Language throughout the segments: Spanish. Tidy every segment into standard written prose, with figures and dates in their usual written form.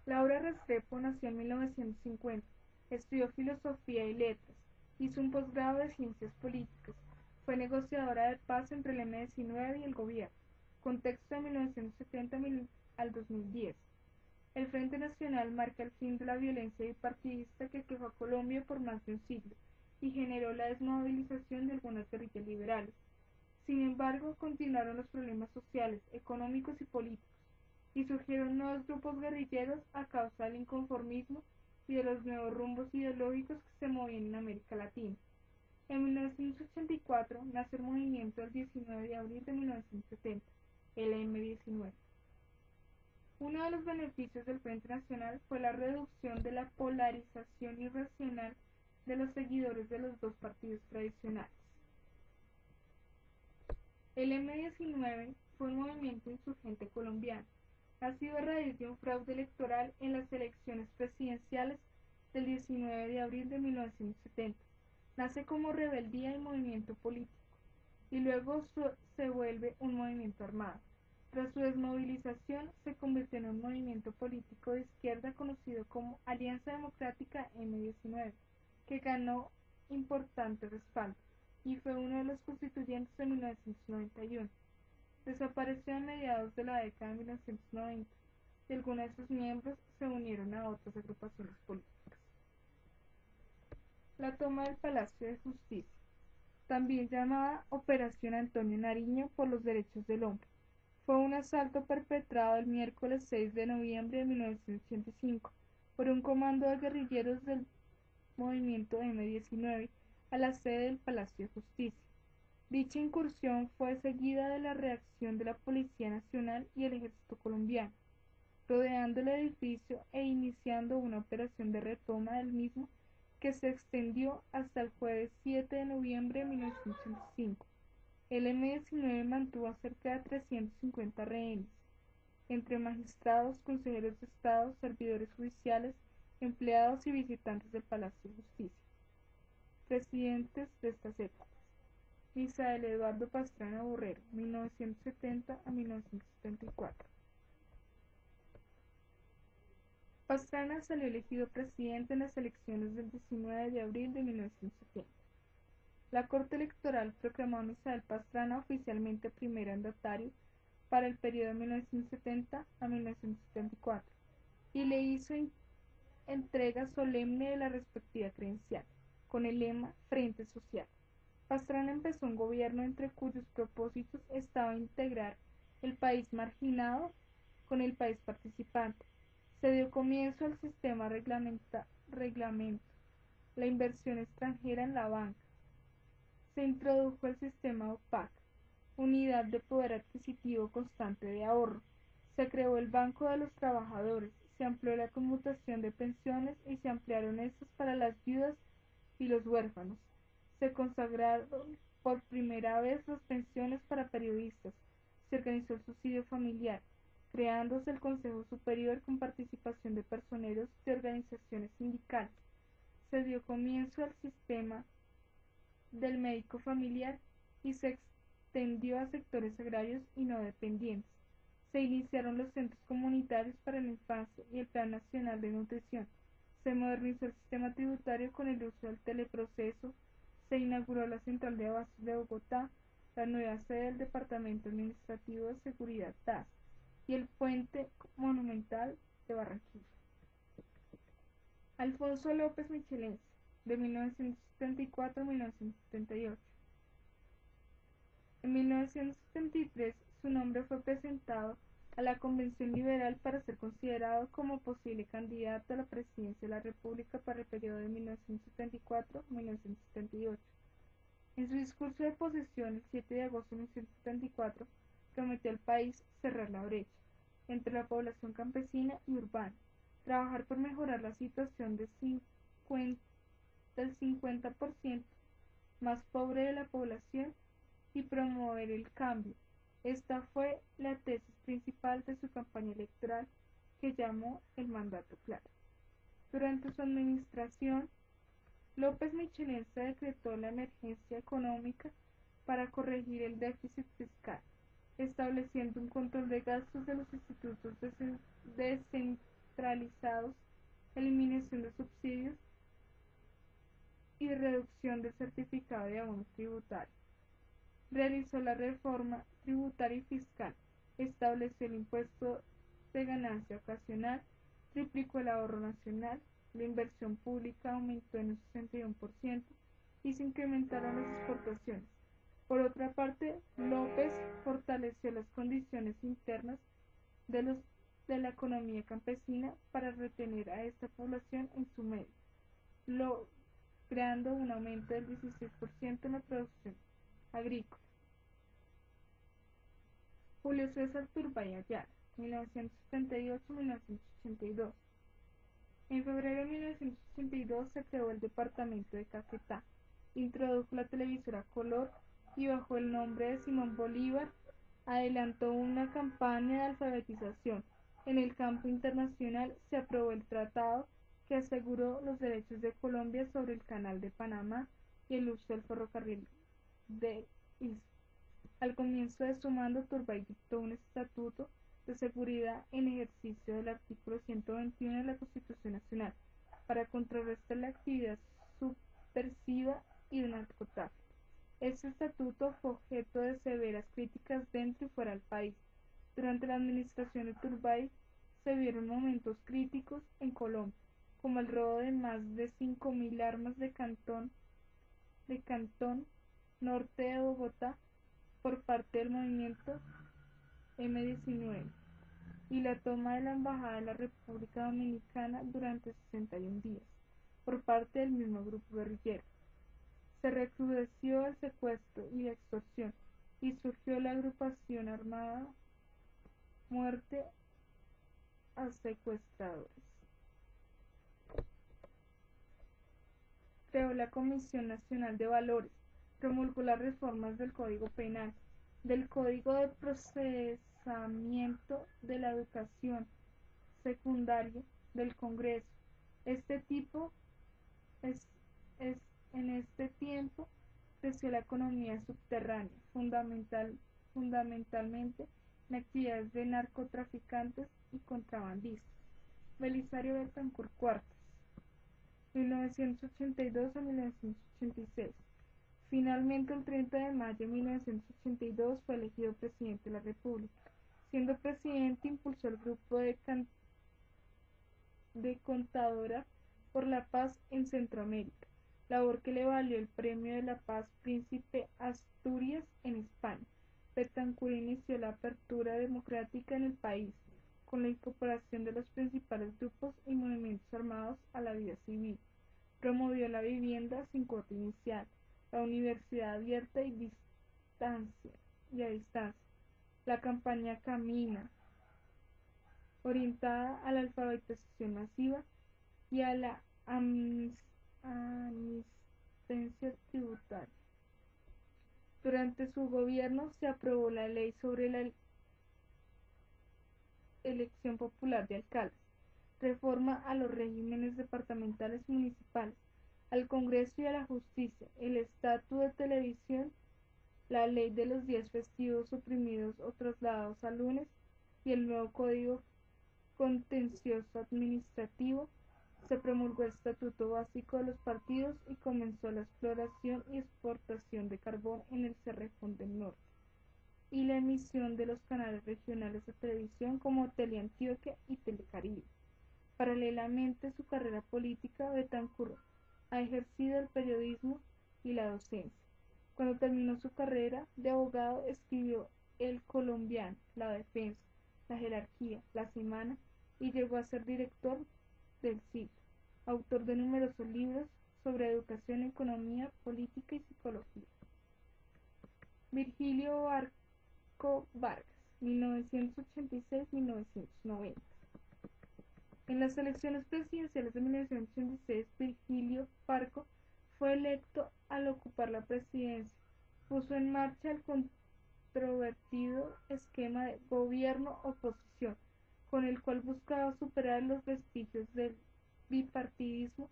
Laura Restrepo nació en 1950, estudió Filosofía y Letras, hizo un posgrado de Ciencias Políticas, fue negociadora de paz entre el M-19 y el gobierno, contexto de 1970 al 2010. El Frente Nacional marca el fin de la violencia bipartidista que quejó a Colombia por más de un siglo y generó la desmovilización de algunas guerrillas liberales. Sin embargo, continuaron los problemas sociales, económicos y políticos, y surgieron nuevos grupos guerrilleros a causa del inconformismo y de los nuevos rumbos ideológicos que se movían en América Latina. En 1984 nace el movimiento del 19 de abril de 1970, el M-19. Uno de los beneficios del Frente Nacional fue la reducción de la polarización irracional de los seguidores de los dos partidos tradicionales. El M-19 fue un movimiento insurgente colombiano, nacido a raíz de un fraude electoral en las elecciones presidenciales del 19 de abril de 1970. Nace como rebeldía y movimiento político, y luego se vuelve un movimiento armado. Tras su desmovilización, se convirtió en un movimiento político de izquierda conocido como Alianza Democrática M-19, que ganó importante respaldo, y fue uno de los constituyentes de 1991. Desapareció a mediados de la década de 1990, y algunos de sus miembros se unieron a otras agrupaciones políticas. La toma del Palacio de Justicia, también llamada Operación Antonio Nariño por los Derechos del Hombre, fue un asalto perpetrado el miércoles 6 de noviembre de 1985 por un comando de guerrilleros del movimiento M-19 a la sede del Palacio de Justicia. Dicha incursión fue seguida de la reacción de la Policía Nacional y el Ejército colombiano, rodeando el edificio e iniciando una operación de retoma del mismo que se extendió hasta el jueves 7 de noviembre de 1985. El M-19 mantuvo a cerca de 350 rehenes, entre magistrados, consejeros de Estado, servidores judiciales, empleados y visitantes del Palacio de Justicia. Presidentes de estas épocas: Misael Eduardo Pastrana Borrero, 1970 a 1974. Pastrana salió elegido presidente en las elecciones del 19 de abril de 1970. La Corte Electoral proclamó a Misael Pastrana oficialmente primer mandatario para el periodo de 1970 a 1974 y le hizo entrega solemne de la respectiva credencial, con el lema Frente Social. Pastrana empezó un gobierno entre cuyos propósitos estaba integrar el país marginado con el país participante. Se dio comienzo al sistema reglamento, la inversión extranjera en la banca. Se introdujo el sistema OPAC, Unidad de Poder Adquisitivo Constante de Ahorro. Se creó el Banco de los Trabajadores, se amplió la conmutación de pensiones y se ampliaron estas para las viudas y los huérfanos. Se consagraron por primera vez las pensiones para periodistas. Se organizó el subsidio familiar, creándose el Consejo Superior con participación de personeros de organizaciones sindicales. Se dio comienzo al sistema del médico familiar y se extendió a sectores agrarios y no dependientes. Se iniciaron los centros comunitarios para la infancia y el Plan Nacional de Nutrición. Se modernizó el sistema tributario con el uso del teleproceso. Se inauguró la Central de Abastos de Bogotá, la nueva sede del Departamento Administrativo de Seguridad DAS y el Puente Monumental de Barranquilla. Alfonso López Michelense, de 1974 a 1978. En 1973 su nombre fue presentado a la Convención Liberal para ser considerado como posible candidato a la presidencia de la República para el periodo de 1974 a 1978. En su discurso de posesión el 7 de agosto de 1974 prometió al país cerrar la brecha entre la población campesina y urbana, trabajar por mejorar la situación del 50% más pobre de la población y promover el cambio. Esta fue la tesis principal de su campaña electoral, que llamó el mandato claro. Durante su administración, López Michelense decretó la emergencia económica para corregir el déficit fiscal, estableciendo un control de gastos de los institutos descentralizados, eliminación de subsidios y reducción del certificado de abono tributario. Realizó la reforma tributaria y fiscal, estableció el impuesto de ganancia ocasional, triplicó el ahorro nacional, la inversión pública aumentó en un 61% y se incrementaron las exportaciones. Por otra parte, López fortaleció las condiciones internas de la economía campesina para retener a esta población en su medio, logrando un aumento del 16% en la producción agrícola. Julio César Turbay Ayala, 1978-1982. En febrero de 1982 se creó el departamento de Caquetá, introdujo la televisora color y bajo el nombre de Simón Bolívar adelantó una campaña de alfabetización. En el campo internacional se aprobó el tratado que aseguró los derechos de Colombia sobre el Canal de Panamá y el uso del ferrocarril del Istmo. Al comienzo de su mando, Turbay dictó un estatuto de seguridad en ejercicio del artículo 121 de la Constitución Nacional para contrarrestar la actividad subversiva y el narcotráfico. Este estatuto fue objeto de severas críticas dentro y fuera del país. Durante la administración de Turbay se vieron momentos críticos en Colombia, como el robo de más de 5.000 armas de Cantón Norte de Bogotá por parte del movimiento M-19 y la toma de la Embajada de la República Dominicana durante 61 días por parte del mismo grupo guerrillero. Se recrudeció el secuestro y la extorsión y surgió la agrupación armada Muerte a Secuestradores. Creó la Comisión Nacional de Valores, promulgó las reformas del Código Penal, del Código de Procesamiento de la Educación Secundaria, del Congreso. En este tiempo creció la economía subterránea, fundamentalmente en actividades de narcotraficantes y contrabandistas. Belisario Betancur Cuartas, 1982 a 1986. Finalmente, el 30 de mayo de 1982 fue elegido presidente de la República. Siendo presidente, impulsó el grupo de Contadora por la Paz en Centroamérica, labor que le valió el Premio de la Paz Príncipe Asturias en España. Betancur inició la apertura democrática en el país, con la incorporación de los principales grupos y movimientos armados a la vida civil. Promovió la vivienda sin cuota inicial, la universidad abierta y a distancia, la campaña Camina, orientada a la alfabetización masiva y a la amnisticia tributaria. Durante su gobierno se aprobó la ley sobre la elección popular de alcaldes, reforma a los regímenes departamentales y municipales, al Congreso y a la Justicia, el Estatuto de Televisión, la ley de los días festivos suprimidos o trasladados a lunes y el nuevo Código Contencioso Administrativo. Se promulgó el Estatuto Básico de los Partidos y comenzó la exploración y exportación de carbón en el Cerrejón del Norte y la emisión de los canales regionales de televisión como Teleantioquia y Telecaribe. Paralelamente a su carrera política, Betancur ha ejercido el periodismo y la docencia. Cuando terminó su carrera de abogado, escribió El Colombiano, La Defensa, La Jerarquía, La Semana y llegó a ser director del Siglo, autor de numerosos libros sobre educación, economía, política y psicología. Virgilio Barco Vargas, 1986-1990. En las elecciones presidenciales de 1986, Virgilio Barco fue electo al ocupar la presidencia. Puso en marcha el controvertido esquema de gobierno-oposición, con el cual buscaba superar los vestigios del bipartidismo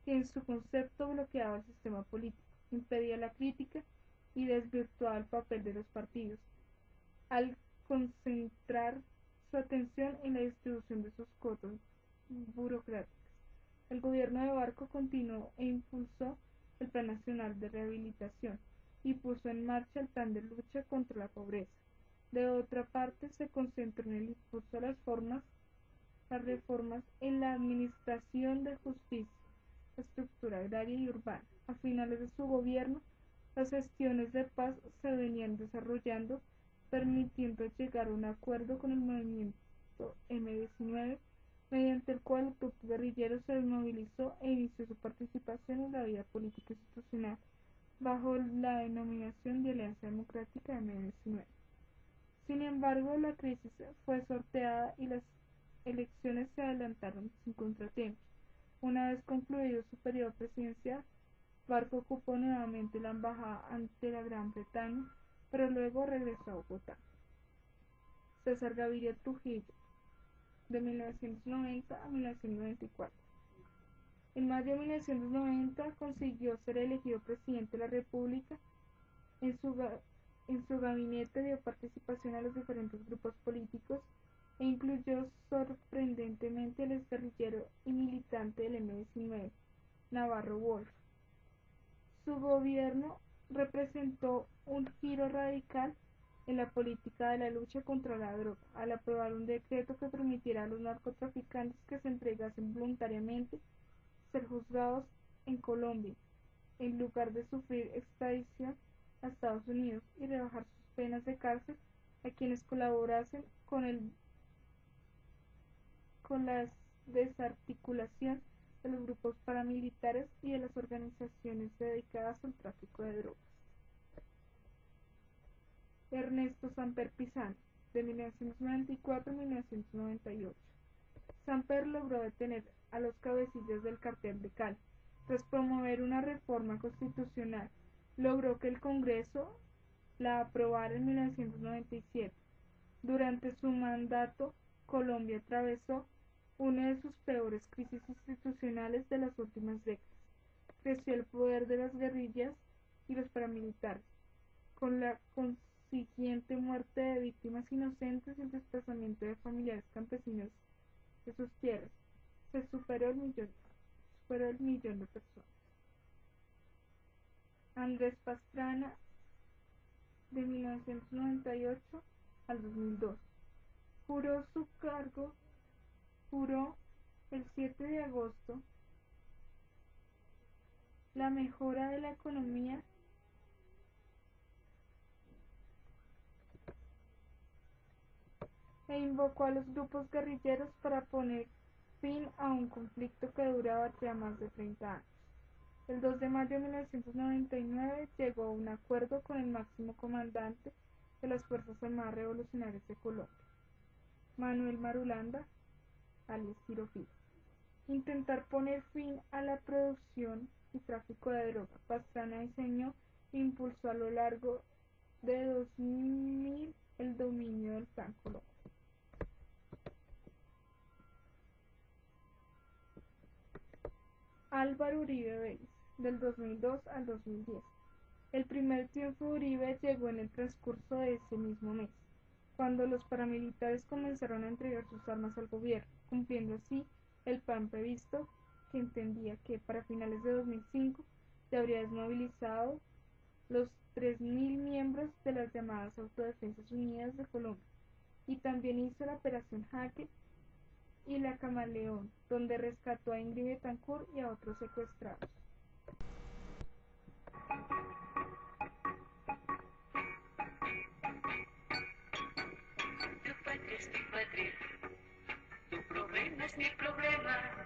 que en su concepto bloqueaba el sistema político, impedía la crítica y desvirtuaba el papel de los partidos, al concentrar su atención en la distribución de sus cuotas burocráticas. El gobierno de Barco continuó e impulsó el Plan Nacional de Rehabilitación y puso en marcha el Plan de Lucha contra la Pobreza. De otra parte, se concentró en el impulso a las reformas en la administración de justicia, la estructura agraria y urbana. A finales de su gobierno, las gestiones de paz se venían desarrollando, permitiendo llegar a un acuerdo con el movimiento M-19, mediante el cual el grupo guerrillero se desmovilizó e inició su participación en la vida política institucional, bajo la denominación de Alianza Democrática M-19. Sin embargo, la crisis fue sorteada y las elecciones se adelantaron sin contratiempos. Una vez concluido su periodo presidencial, Barco ocupó nuevamente la embajada ante la Gran Bretaña, pero luego regresó a Bogotá. César Gaviria Trujillo, de 1990 a 1994. En mayo de 1990 consiguió ser elegido presidente de la República. En su gabinete dio participación a los diferentes grupos políticos e incluyó sorprendentemente al exguerrillero y militante del M-19, Navarro Wolf. Su gobierno representó un giro radical en la política de la lucha contra la droga, al aprobar un decreto que permitiera a los narcotraficantes que se entregasen voluntariamente ser juzgados en Colombia, en lugar de sufrir extradición a Estados Unidos, y rebajar sus penas de cárcel a quienes colaborasen con la desarticulación de los grupos paramilitares y de las organizaciones dedicadas al tráfico de drogas. Ernesto Samper Pizano, de 1994 a 1998. Samper logró detener a los cabecillas del cartel de Cali. Tras promover una reforma constitucional, logró que el Congreso la aprobara en 1997. Durante su mandato, Colombia atravesó una de sus peores crisis institucionales de las últimas décadas. Creció el poder de las guerrillas y los paramilitares, con la consiguiente muerte de víctimas inocentes y el desplazamiento de familiares campesinos de sus tierras. Se superó el millón de personas. Andrés Pastrana, de 1998 al 2002. Juró el 7 de agosto la mejora de la economía e invocó a los grupos guerrilleros para poner fin a un conflicto que duraba ya más de 30 años. El 2 de mayo de 1999 llegó a un acuerdo con el máximo comandante de las Fuerzas Armadas Revolucionarias de Colombia, Manuel Marulanda, alias Ciro Fijo. Intentar poner fin a la producción y tráfico de droga. Pastrana diseñó e impulsó a lo largo de 2000 el dominio del Plan Colombia. Álvaro Uribe Vélez, del 2002 al 2010. El primer triunfo de Uribe llegó en el transcurso de ese mismo mes, cuando los paramilitares comenzaron a entregar sus armas al gobierno, cumpliendo así el plan previsto, que entendía que para finales de 2005 se habría desmovilizado los 3.000 miembros de las llamadas Autodefensas Unidas de Colombia, y también hizo la Operación Jaque y la Camaleón, donde rescató a Ingrid Betancourt y a otros secuestrados. Tu patria es mi patria, tu problema es mi problema.